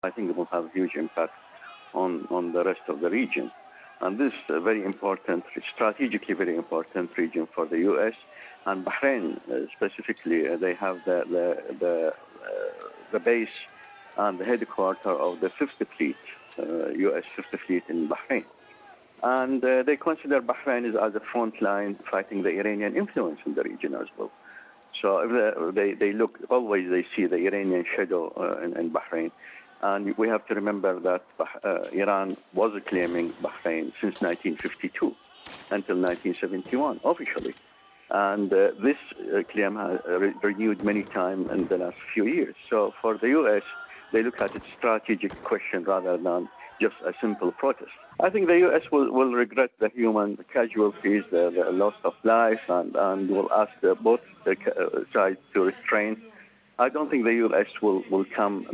I think it will have a huge impact on the rest of the region. And this is a very important, strategically very important region for the U.S. and Bahrain specifically. They have the base and the headquarters of the Fifth Fleet, U.S. Fifth Fleet in Bahrain. And they consider Bahrain as a front line fighting the Iranian influence in the region as well. So if they look, always they see the Iranian shadow in Bahrain. And we have to remember that Iran was claiming Bahrain since 1952 until 1971 officially. And this claim has renewed many times in the last few years. So for the U.S., they look at it strategic question rather than just a simple protest. I think the U.S. will regret the human casualties, the loss of life, and will ask both sides to restrain. I don't think the U.S. will come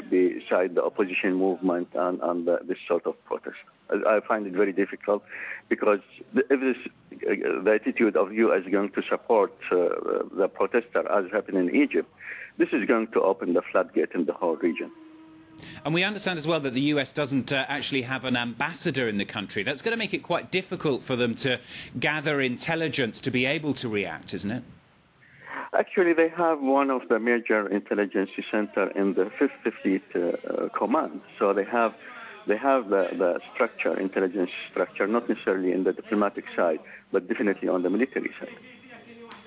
beside the opposition movement and this sort of protest. I find it very difficult because if the attitude of U.S. is going to support the protester as happened in Egypt, this is going to open the floodgate in the whole region. And we understand as well that the US doesn't actually have an ambassador in the country. That's going to make it quite difficult for them to gather intelligence to be able to react, isn't it? Actually, they have one of the major intelligence centers in the Fifth Fleet Command. So they have the structure, intelligence structure, not necessarily in the diplomatic side, but definitely on the military side.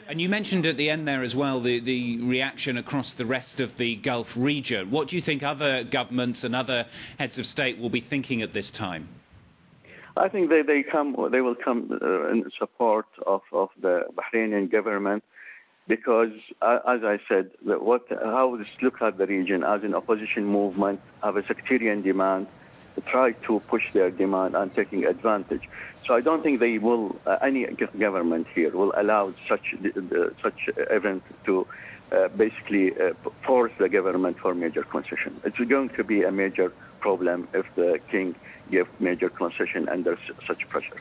And you mentioned at the end there as well the reaction across the rest of the Gulf region. What do you think other governments and other heads of state will be thinking at this time? I think they will come in support of the Bahraini government because, as I said, how they look at the region as an opposition movement, have a sectarian demand, try to push their demand and taking advantage. So I don't think they will, any government here will allow such event to basically force the government for major concession. It's going to be a major problem if the king gives major concession under such pressure.